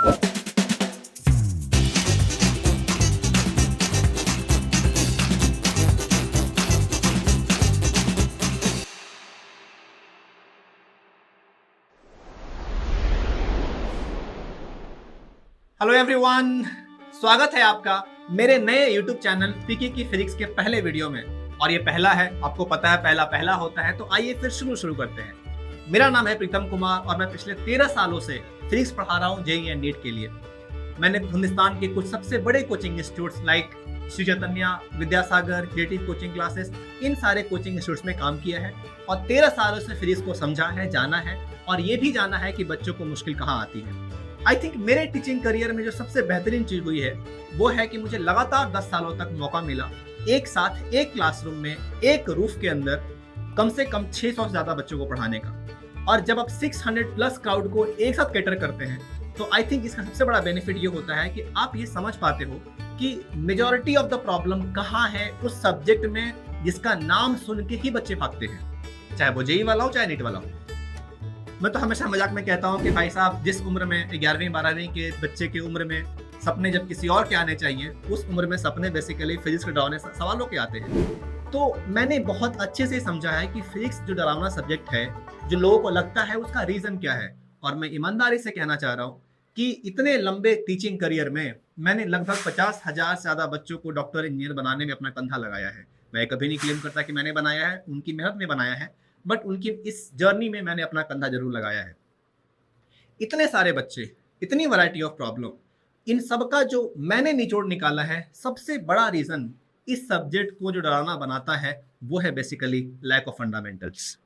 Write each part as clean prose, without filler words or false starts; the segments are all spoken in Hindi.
हेलो एवरीवन, स्वागत है आपका मेरे नए YouTube चैनल पीके की फिजिक्स के पहले वीडियो में। और ये पहला है, आपको पता है पहला पहला होता है, तो आइए फिर शुरू करते हैं। मेरा नाम है प्रीतम कुमार और मैं पिछले 13 सालों से फिजिक्स पढ़ा रहा हूँ जेईई एंड नीट के लिए। मैंने हिंदुस्तान के कुछ सबसे बड़े coaching institutes like Shri Chaitanya, Vidyasagar, creative coaching classes, इन सारे कोचिंग इंस्टीट्यूट्स में काम किया है और 13 सालों से फिजिक्स को समझा है, जाना है और ये भी जाना है कि बच्चों को मुश्किल कहाँ आती है। आई थिंक मेरे टीचिंग करियर में जो सबसे बेहतरीन चीज हुई है वो है कि मुझे लगातार 10 सालों तक मौका मिला एक साथ एक क्लासरूम में एक रूफ के अंदर कम से कम 600 से ज्यादा बच्चों को पढ़ाने का। और जब आप 600 प्लस क्राउड को एक साथ कैटर करते हैं तो आई थिंक इसका सबसे बड़ा बेनिफिट ये होता है कि आप ये समझ पाते हो कि मेजॉरिटी ऑफ द प्रॉब्लम कहाँ है उस सब्जेक्ट में जिसका नाम सुन के ही बच्चे भागते हैं, चाहे वो जेईई वाला हो चाहे नीट वाला हो। मैं तो हमेशा मजाक में कहता हूँ कि भाई साहब, जिस उम्र में 11वीं 12वीं के बच्चे की उम्र में सपने जब किसी और के आने चाहिए, उस उम्र में सपने बेसिकली फिजिक्स के डरावने सवालों के आते हैं। तो मैंने बहुत अच्छे से समझा है कि फिजिक्स जो डरावना सब्जेक्ट है, जो लोगों को लगता है, उसका रीजन क्या है। और मैं ईमानदारी से कहना चाह रहा हूँ कि इतने लंबे टीचिंग करियर में मैंने लगभग 50,000 से ज्यादा बच्चों को डॉक्टर इंजीनियर बनाने में अपना कंधा लगाया है। मैं कभी नहीं क्लेम करता कि मैंने बनाया है, उनकी मेहनत में बनाया है, बट उनकी इस जर्नी में मैंने अपना कंधा जरूर लगाया है। इतने सारे बच्चे, इतनी वैरायटी ऑफ प्रॉब्लम, इन सब का जो मैंने निचोड़ निकाला है, सबसे बड़ा रीजन इस सब्जेक्ट को जो डरावना बनाता है वो है बेसिकली लैक ऑफ फंडामेंटल्स।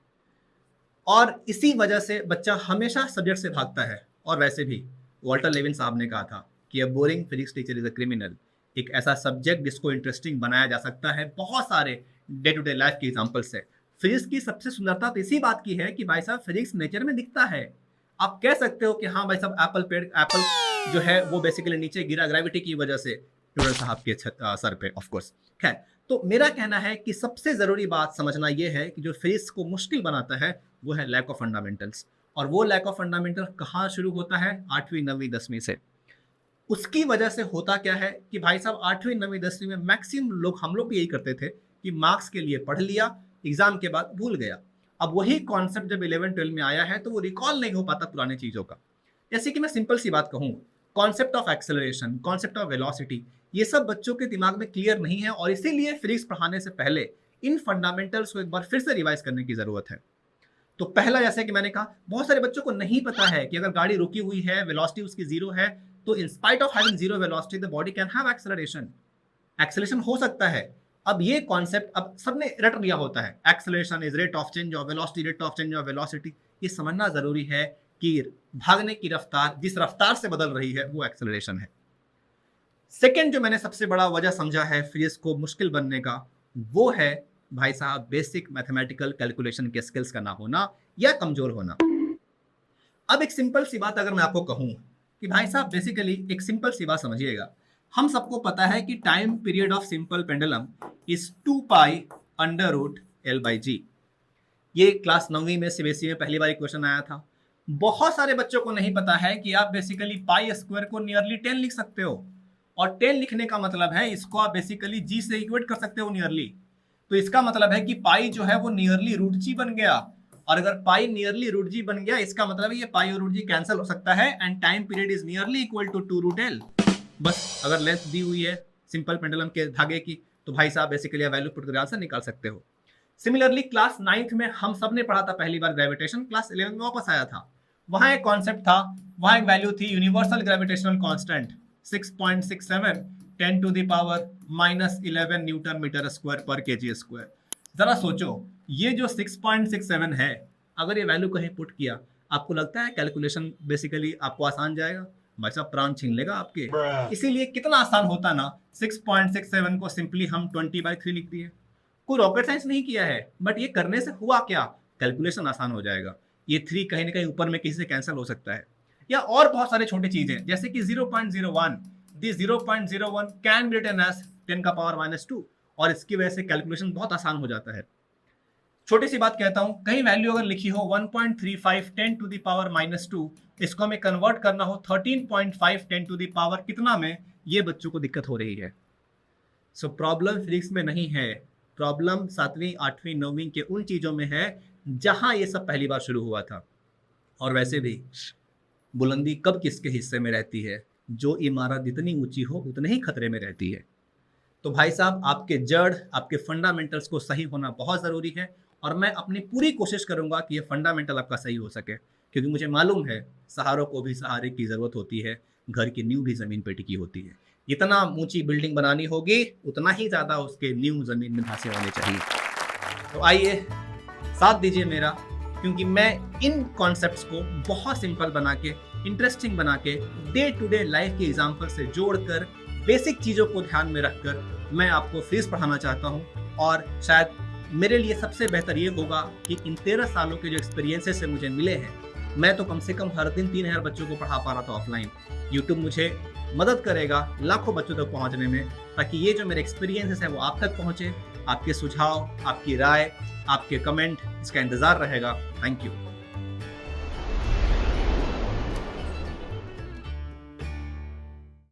और इसी वजह से बच्चा हमेशा सब्जेक्ट से भागता है। और वैसे भी वॉल्टर लेविन साहब ने कहा था कि अ boring physics teacher is a criminal. एक ऐसा सब्जेक्ट जिसको इंटरेस्टिंग बनाया जा सकता है, बहुत सारे डे टू डे लाइफ के एग्जाम्पल्स है। फिजिक्स की सबसे सुंदरता तो इसी बात की है कि भाई साहब फिजिक्स नेचर में दिखता है। आप कह सकते हो कि हाँ भाई साहब, एप्पल जो है वो बेसिकली नीचे गिरा ग्रेविटी की वजह से न्यूटन साहब के सर पे, ऑफ कोर्स। खैर, तो मेरा कहना है कि सबसे जरूरी बात समझना यह है कि जो फिजिक्स को मुश्किल बनाता है वो है लैक ऑफ फंडामेंटल्स। और वो लैक ऑफ फंडामेंटल कहाँ शुरू होता है? 8वीं 9वीं 10वीं से। उसकी वजह से होता क्या है कि भाई साहब 8वीं 9वीं 10वीं में मैक्सिमम लोग, हम लोग भी यही करते थे कि मार्क्स के लिए पढ़ लिया, एग्जाम के बाद भूल गया। अब वही कॉन्सेप्ट जब 11 12 में आया है तो वो रिकॉल नहीं हो पाता पुरानी चीजों का। जैसे कि मैं सिंपल सी बात कहूँ, concept of acceleration, concept of velocity, ये सब बच्चों के दिमाग में क्लियर नहीं है और इसीलिए फिजिक्स पढ़ाने से पहले इन फंडामेंटल्स को एक बार फिर से रिवाइज करने की जरूरत है। तो पहला, जैसे कि मैंने कहा, बहुत सारे बच्चों को नहीं पता है कि अगर गाड़ी रुकी हुई है, वेलोसिटी उसकी जीरो है, तो in spite of having zero velocity the body can have acceleration. Acceleration हो सकता है। अब ये कॉन्सेप्ट अब सबने रट लिया होता है, acceleration is rate of change of velocity, rate of change of velocity. ये समझना जरूरी है कि भागने की रफ्तार जिस रफ्तार से बदल रही है वो एक्सेलरेशन है। सेकेंड जो मैंने सबसे बड़ा वजह समझा है फिजिक्स को मुश्किल बनने का, वो है भाई साहब बेसिक मैथमेटिकल कैलकुलेशन के स्किल्स का ना होना या कमजोर होना। अब एक सिंपल सी बात अगर मैं आपको कहूं कि भाई साहब बेसिकली एक सिंपल सी बात समझिएगा, हम सबको पता है कि time period of simple pendulum is 2 pi under root L by g. ये क्लास 9वीं में सीबीएसई में पहली बार क्वेश्चन आया था। बहुत सारे बच्चों को नहीं पता है कि आप बेसिकली पाई स्क्वायर को नियरली 10 लिख सकते हो, और 10 लिखने का मतलब है इसको आप बेसिकली जी से इक्वेट कर सकते हो नियरली। तो इसका मतलब है कि पाई जो है वो नियरली रूट जी बन गया, और अगर पाई नियरली रूट जी बन गया इसका मतलब है ये पाई और रूट जी कैंसिल हो सकता है and time period is nearly equal to 2 root L. बस अगर लेंथ दी हुई है सिंपल पेंडुलम के धागे की तो भाई साहब बेसिकली वैल्यू पुट करके आंसर निकाल सकते हो। सिमिलरली क्लास 9th में हम सब ने पढ़ा था पहली बार ग्रेविटेशन, क्लास 11 में वापस आया था, वहां एक कॉन्सेप्ट था, वहां एक वैल्यू थी universal gravitational constant 6.67 10 to the power -11 newton metre square पर केजी स्क्वायर। जरा सोचो, ये जो 6.67 है, अगर ये वैल्यू कहीं पुट किया, आपको लगता है कैलकुलेशन बेसिकली आपको आसान जाएगा? भाई साहब प्राण छीन लेगा आपके। इसीलिए कितना आसान होता ना, 6.67 को सिंपली हम 20/3 लिख दिए। कोई रॉकेट साइंस नहीं किया है, बट ये करने से हुआ क्या? कैलकुलेशन आसान हो जाएगा। ये 3 कहीं ना कहीं ऊपर में किसी से कैंसिल हो सकता है, या और बहुत सारे छोटी चीजें जैसे कि 0.01, this 0.01 can be written as 10 का पावर -2, और इसकी वजह से कैलकुलेशन बहुत आसान हो जाता है। छोटी सी बात कहता हूं, कहीं वैल्यू अगर लिखी हो 1.35 10 टू द पावर -2, इसको हमें कन्वर्ट करना हो 13.5 10 टू द पावर कितना में, ये बच्चों को दिक्कत हो रही है। सो प्रॉब्लम फिजिक्स में नहीं है, प्रॉब्लम 7वीं 8वीं 9वीं के उन चीज़ों में है जहां ये सब पहली बार शुरू हुआ था। और वैसे भी बुलंदी कब किसके हिस्से में रहती है? जो इमारत जितनी ऊंची हो उतने ही खतरे में रहती है। तो भाई साहब, आपके जड़, आपके फंडामेंटल्स को सही होना बहुत ज़रूरी है, और मैं अपनी पूरी कोशिश करूंगा कि ये फंडामेंटल आपका सही हो सके, क्योंकि मुझे मालूम है सहारों को भी सहारे की ज़रूरत होती है, घर की नींव भी ज़मीन पे टिकी होती है। जितना ऊंची बिल्डिंग बनानी होगी उतना ही ज़्यादा उसके नींव ज़मीन में धंसे होने चाहिए। तो आइए साथ दीजिए मेरा, क्योंकि मैं इन कॉन्सेप्ट्स को बहुत सिंपल बना के, इंटरेस्टिंग बना के, डे टू डे लाइफ के एग्जाम्पल से जोड़कर, बेसिक चीज़ों को ध्यान में रखकर मैं आपको फिजिक्स पढ़ाना चाहता हूँ। और शायद मेरे लिए सबसे बेहतर ये होगा कि इन 13 सालों के जो एक्सपीरियंसेस से मुझे मिले हैं, मैं तो कम से कम हर दिन 3000 बच्चों को पढ़ा पा रहा था ऑफलाइन। यूट्यूब मुझे मदद करेगा लाखों बच्चों तक पहुंचने में, ताकि ये जो मेरे एक्सपीरियंसेस हैं वो आप तक पहुंचे। आपके सुझाव, आपकी राय, आपके कमेंट, इसका इंतज़ार रहेगा। Thank you.